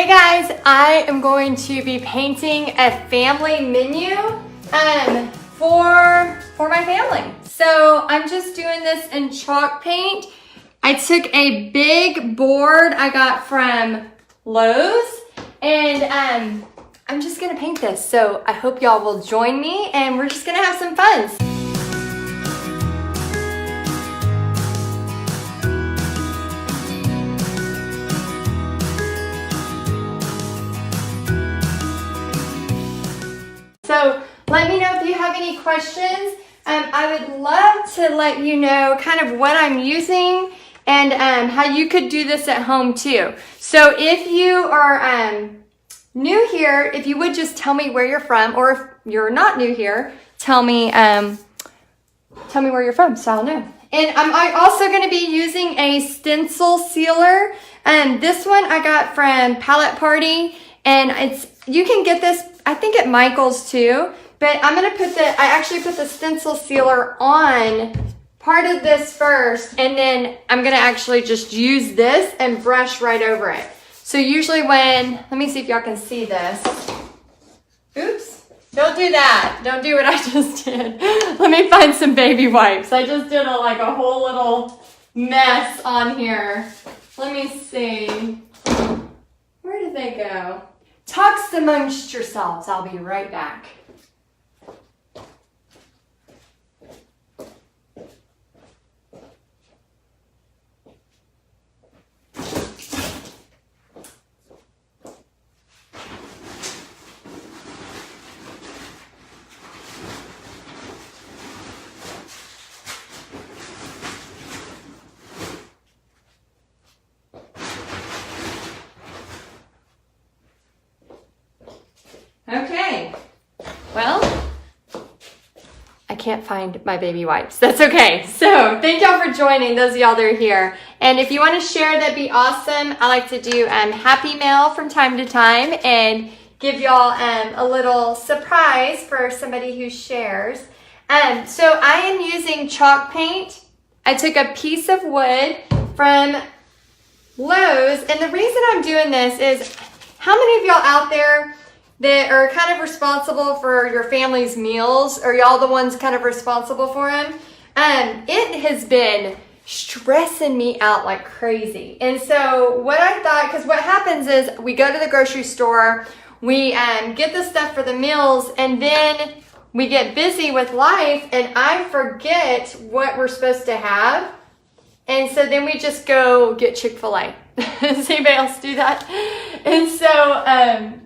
Hey guys, I am going to be painting a family menu for my family. So I'm just doing this in chalk paint. I took a big board I got from Lowe's and I'm just gonna paint this. So I hope y'all will join me and we're just gonna have some fun. So let me know if you have any questions. I would love to let you know kind of what I'm using and how you could do this at home too. So if you are new here, if you would just tell me where you're from, or if you're not new here, tell me where you're from so I'll know. And I'm also going to be using a stencil sealer. This one I got from Palette Party, and you can get this I think at Michael's too, but I'm gonna I actually put the stencil sealer on part of this first, and then I'm gonna actually just use this and brush right over it. So usually let me see if y'all can see this. Oops, don't do that. Don't do what I just did. Let me find some baby wipes. I just did a whole little mess on here. Let me see. Where did they go? Talks amongst yourselves. I'll be right back. Okay, well, I can't find my baby wipes. That's okay. So thank y'all for joining, those of y'all that are here. And if you want to share, that'd be awesome. I like to do Happy Mail from time to time and give y'all a little surprise for somebody who shares. So I am using chalk paint. I took a piece of wood from Lowe's, and the reason I'm doing this is, how many of y'all out there that are kind of responsible for your family's meals? Are y'all the ones kind of responsible for them? It has been stressing me out like crazy. And so what I thought, because what happens is we go to the grocery store, we get the stuff for the meals, and then we get busy with life and I forget what we're supposed to have. And so then we just go get Chick-fil-A. Does anybody else do that? And so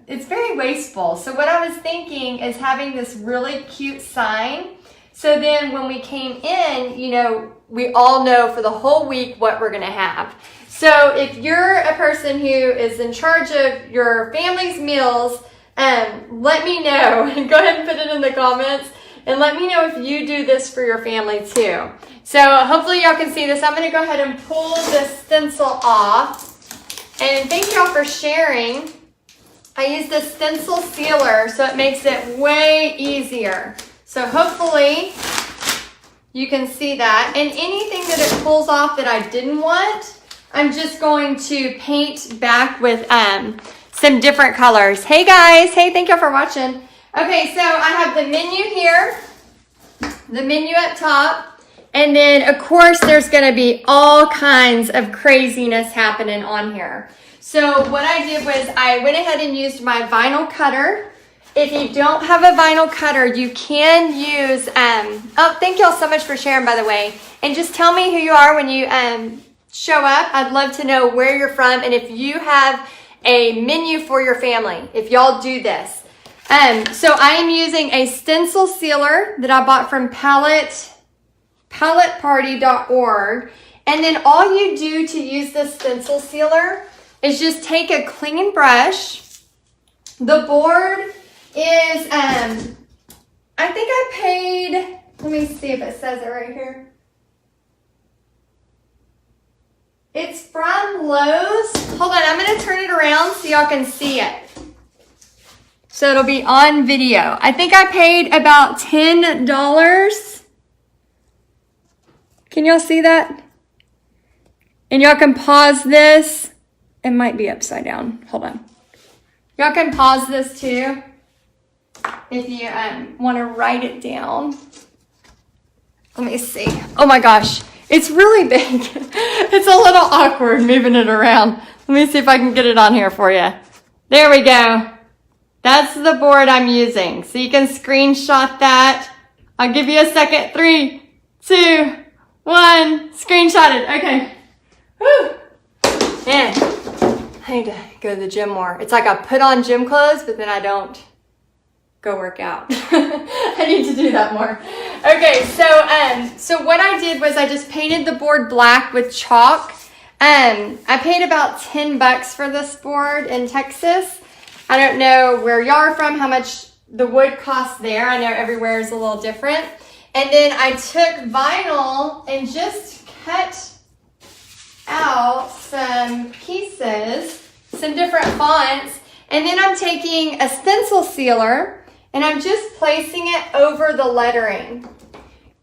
it's very wasteful. So what I was thinking is having this really cute sign. So then when we came in, we all know for the whole week what we're going to have. So if you're a person who is in charge of your family's meals, let me know. Go ahead and put it in the comments. And let me know if you do this for your family too. So hopefully y'all can see this. I'm going to go ahead and pull this stencil off. And thank y'all for sharing. I use the stencil sealer so it makes it way easier. So hopefully you can see that. And anything that it pulls off that I didn't want, I'm just going to paint back with some different colors. Hey guys, hey, thank y'all for watching. Okay, so I have the menu here, the menu up top, and then of course there's gonna be all kinds of craziness happening on here. So what I did was I went ahead and used my vinyl cutter. If you don't have a vinyl cutter, you can use, oh, thank y'all so much for sharing, by the way. And just tell me who you are when you show up. I'd love to know where you're from and if you have a menu for your family, if y'all do this. So I am using a stencil sealer that I bought from paletteparty.org. And then all you do to use this stencil sealer is just take a clean brush. The board is, I think I paid, let me see if it says it right here. It's from Lowe's. Hold on, I'm going to turn it around so y'all can see it. So it'll be on video. I think I paid about $10. Can y'all see that? And y'all can pause this. It might be upside down. Hold on. Y'all can pause this too if you want to write it down. Let me see. Oh my gosh, it's really big. It's a little awkward moving it around. Let me see if I can get it on here for you. There we go. That's the board I'm using. So you can screenshot that. I'll give you a second. 3, 2, 1. Screenshotted. Okay. Woo. Man, I need to go to the gym more. It's like I put on gym clothes, but then I don't go work out. I need to do that more. Okay, so what I did was I just painted the board black with chalk. I paid about $10 for this board in Texas. I don't know where y'all are from, how much the wood costs there. I know everywhere is a little different. And then I took vinyl and just cut out some pieces, some different fonts. And then I'm taking a stencil sealer and I'm just placing it over the lettering.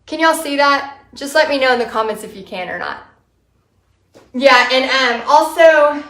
Can y'all see that? Just let me know in the comments if you can or not. Yeah, and also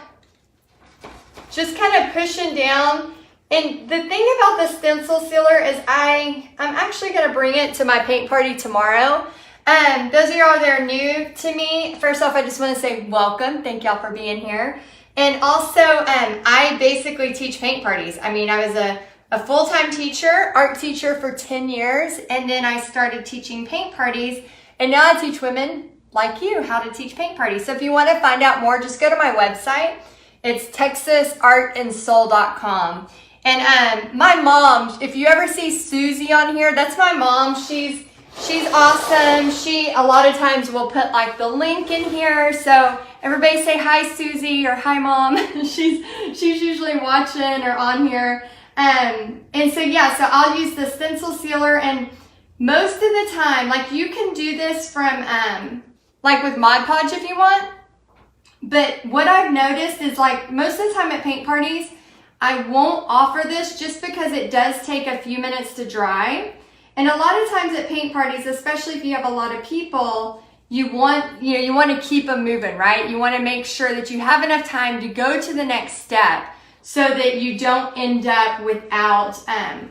just kind of pushing down. And the thing about the stencil sealer is I'm actually going to bring it to my paint party tomorrow. Those of y'all that are new to me, first off, I just want to say welcome. Thank y'all for being here. And also, I basically teach paint parties. I mean, I was a full-time teacher, art teacher for 10 years, and then I started teaching paint parties, and now I teach women like you how to teach paint parties. So if you want to find out more, just go to my website. It's texasartandsoul.com. And my mom, if you ever see Susie on here, that's my mom. She's awesome. She a lot of times will put like the link in here. So everybody say hi Susie or hi mom. she's usually watching or on here. And so yeah, so I'll use the stencil sealer, and most of the time, like you can do this from like with Mod Podge if you want. But what I've noticed is like most of the time at paint parties, I won't offer this just because it does take a few minutes to dry. And a lot of times at paint parties, especially if you have a lot of people, you want to keep them moving, right? You want to make sure that you have enough time to go to the next step so that you don't end up without,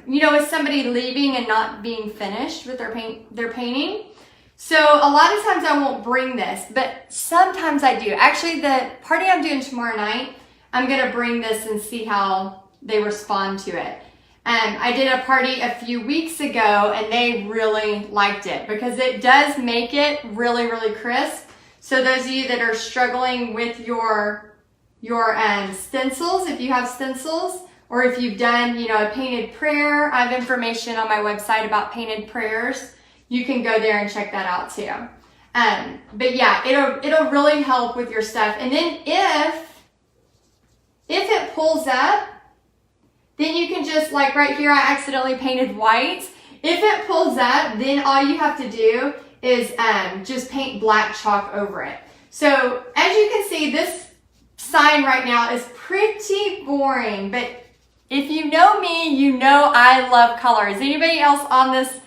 with somebody leaving and not being finished with their painting. So a lot of times I won't bring this, but sometimes I do. Actually, the party I'm doing tomorrow night, I'm going to bring this and see how they respond to it. I did a party a few weeks ago and they really liked it because it does make it really, really crisp. So those of you that are struggling with your stencils, if you have stencils, or if you've done, a painted prayer, I have information on my website about painted prayers. You can go there and check that out too. But yeah, it'll really help with your stuff. And then if it pulls up, then you can just, like right here, I accidentally painted white. If it pulls up, then all you have to do is just paint black chalk over it. So as you can see, this sign right now is pretty boring, but if you know me, you know I love color. Is anybody else on this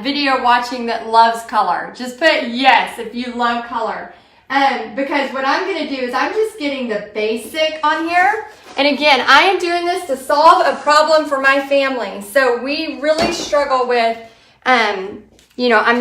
video watching that loves color? Just put yes if you love color. Because what I'm going to do is I'm just getting the basic on here. And again, I am doing this to solve a problem for my family. So we really struggle with, I'm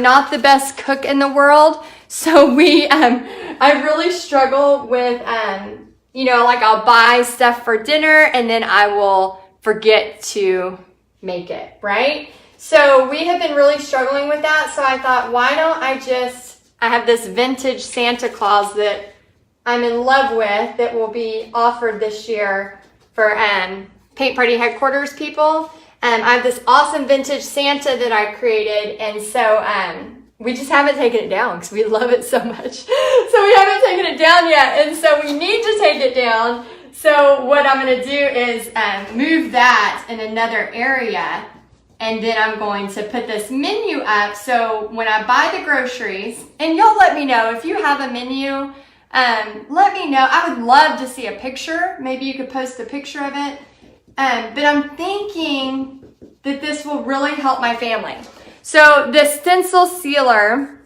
not the best cook in the world. So I really struggle with, like I'll buy stuff for dinner and then I will forget to make it, right? So we have been really struggling with that. So I thought, why don't I have this vintage Santa Claus that I'm in love with that will be offered this year for paint party headquarters people. I have this awesome vintage Santa that I created, and so we just haven't taken it down because we love it so much. So we haven't taken it down yet, and so we need to take it down. So what I'm going to do is move that in another area, and then I'm going to put this menu up. So when I buy the groceries, and you'll let me know if you have a menu, let me know. I would love to see a picture. Maybe you could post a picture of it. But I'm thinking that this will really help my family. So the stencil sealer,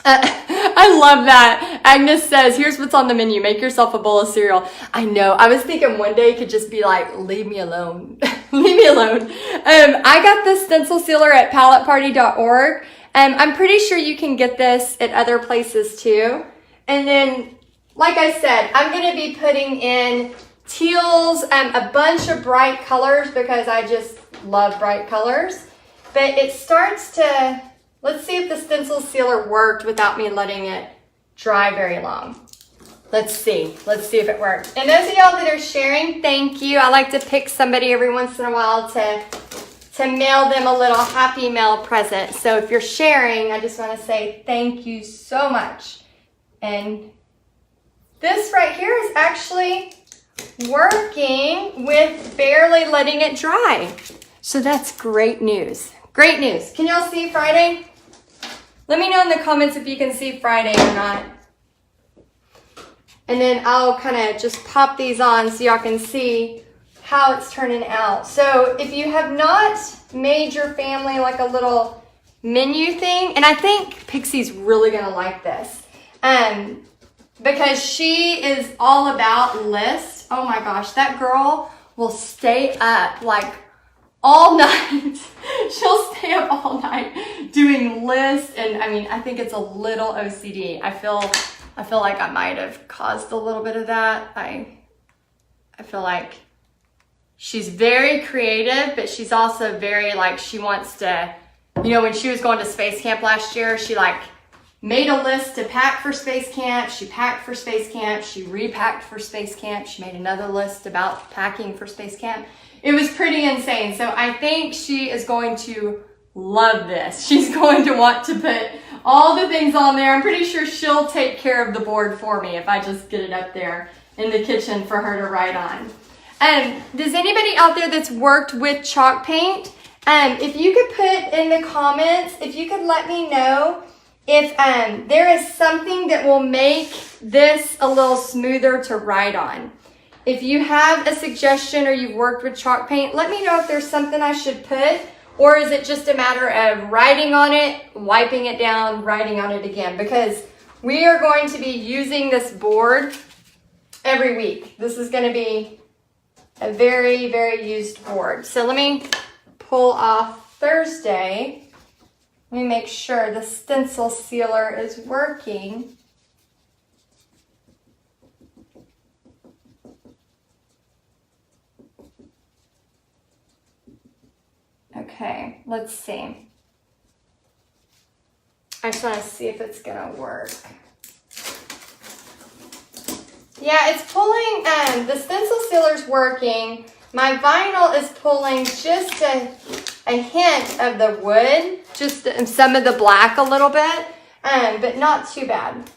I love that. Agnes says, here's what's on the menu. Make yourself a bowl of cereal. I know. I was thinking one day could just be like, leave me alone. Leave me alone. I got this stencil sealer at paletteparty.org. I'm pretty sure you can get this at other places too. And then, like I said, I'm going to be putting in teals, a bunch of bright colors because I just love bright colors. But it starts to, let's see if the stencil sealer worked without me letting it dry very long. Let's see if it worked. And those of y'all that are sharing, thank you. I like to pick somebody every once in a while to mail them a little happy mail present. So if you're sharing, I just want to say thank you so much. And this right here is actually working with barely letting it dry. So that's great news. Great news. Can y'all see Friday? Let me know in the comments if you can see Friday or not. And then I'll kind of just pop these on so y'all can see how it's turning out. So if you have not made your family like a little menu thing, and I think Pixie's really gonna like this, because she is all about lists. Oh my gosh, that girl will stay up like all night. She'll stay up all night doing lists, and I mean, I think it's a little OCD. I feel like I might have caused a little bit of that. I feel like she's very creative, but she's also very like, she wants to, you know, when she was going to space camp last year, she like made a list to pack for space camp. She packed for space camp. She repacked for space camp. She made another list about packing for space camp. It was pretty insane. So I think she is going to love this. She's going to want to put all the things on there. I'm pretty sure she'll take care of the board for me if I just get it up there in the kitchen for her to write on. Does anybody out there that's worked with chalk paint, if you could put in the comments, if you could let me know if there is something that will make this a little smoother to write on. If you have a suggestion or you've worked with chalk paint, let me know if there's something I should put, or is it just a matter of writing on it, wiping it down, writing on it again, because we are going to be using this board every week. This is going to be a very, very used board. So let me pull off Thursday. Let me make sure the stencil sealer is working. Okay, let's see. I just want to see if it's gonna work. Yeah, it's pulling, the stencil sealer's working. My vinyl is pulling just a hint of the wood, just some of the black a little bit, but not too bad.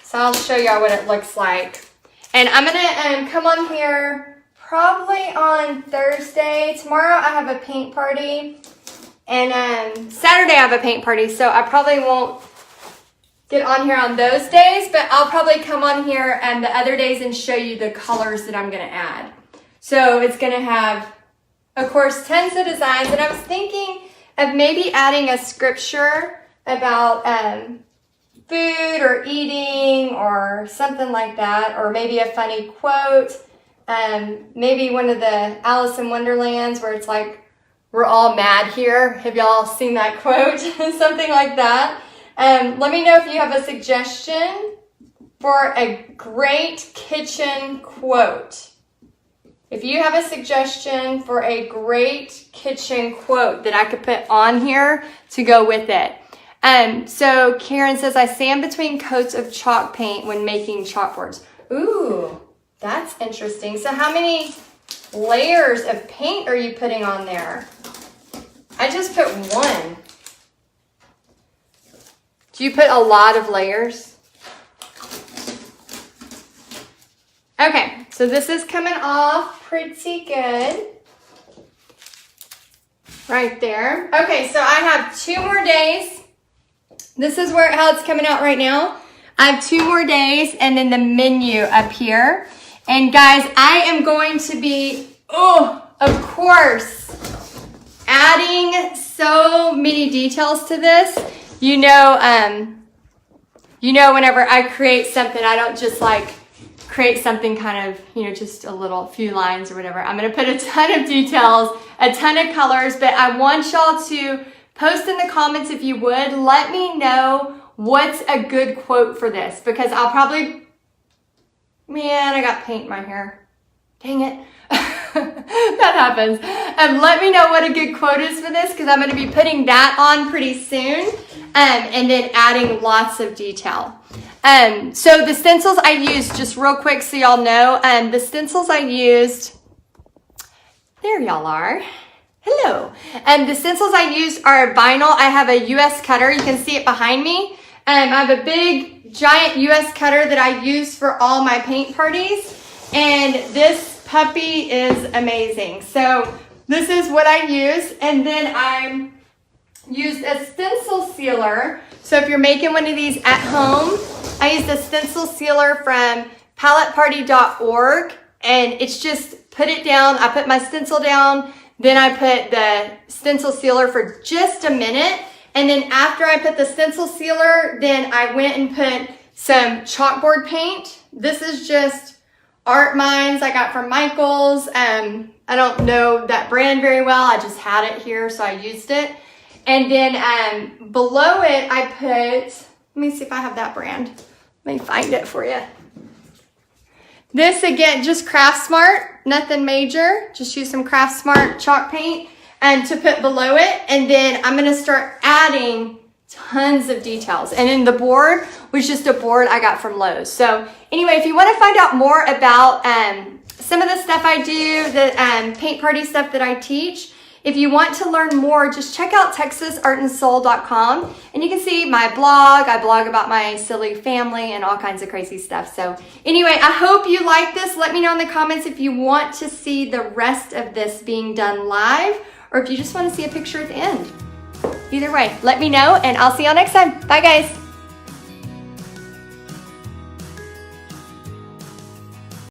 So I'll show y'all what it looks like. And I'm gonna come on here probably on Thursday. Tomorrow I have a paint party, and Saturday I have a paint party, so I probably won't get on here on those days, but I'll probably come on here the other days and show you the colors that I'm gonna add. So it's gonna have, of course, tons of designs, and I was thinking of maybe adding a scripture about food or eating or something like that, or maybe a funny quote. Maybe one of the Alice in Wonderlands where it's like, we're all mad here. Have y'all seen that quote? Something like that. Let me know if you have a suggestion for a great kitchen quote. If you have a suggestion for a great kitchen quote that I could put on here to go with it. So Karen says, I sand between coats of chalk paint when making chalkboards. Ooh. That's interesting. So how many layers of paint are you putting on there? I just put one. Do you put a lot of layers? Okay, so this is coming off pretty good. Right there. Okay, so I have 2 more days. This is how it's coming out right now. I have 2 more days and then the menu up here. And guys, I am going to be, of course, adding so many details to this. You know, whenever I create something, I don't just like create something kind of, you know, just a little few lines or whatever. I'm going to put a ton of details, a ton of colors, but I want y'all to post in the comments if you would. Let me know what's a good quote for this, because I'll probably, man, I got paint in my hair. Dang it. That happens. Let me know what a good quote is for this, because I'm going to be putting that on pretty soon, and then adding lots of detail. So the stencils I used, just real quick so y'all know, the stencils I used, there y'all are. Hello. The stencils I used are vinyl. I have a US cutter. You can see it behind me. I have a big, giant US cutter that I use for all my paint parties. And this puppy is amazing. So this is what I use. And then I used a stencil sealer. So if you're making one of these at home, I used a stencil sealer from paletteparty.org, and it's just put it down. I put my stencil down, then I put the stencil sealer for just a minute, and then after I put the stencil sealer, then I went and put some chalkboard paint. This is just Art Minds I got from Michael's. I don't know that brand very well. I just had it here, so I used it. And then below it, I put, let me see if I have that brand. Let me find it for you. This, again, just Craft Smart, nothing major. Just use some Craft Smart chalk paint and to put below it. And then I'm going to start adding tons of details. And then the board was just a board I got from Lowe's. So anyway, if you want to find out more about some of the stuff I do, the paint party stuff that I teach, if you want to learn more, just check out texasartandsoul.com, and you can see my blog. I blog about my silly family and all kinds of crazy stuff. So anyway, I hope you like this. Let me know in the comments if you want to see the rest of this being done live, or if you just want to see a picture at the end. Either way, let me know, and I'll see y'all next time. Bye, guys.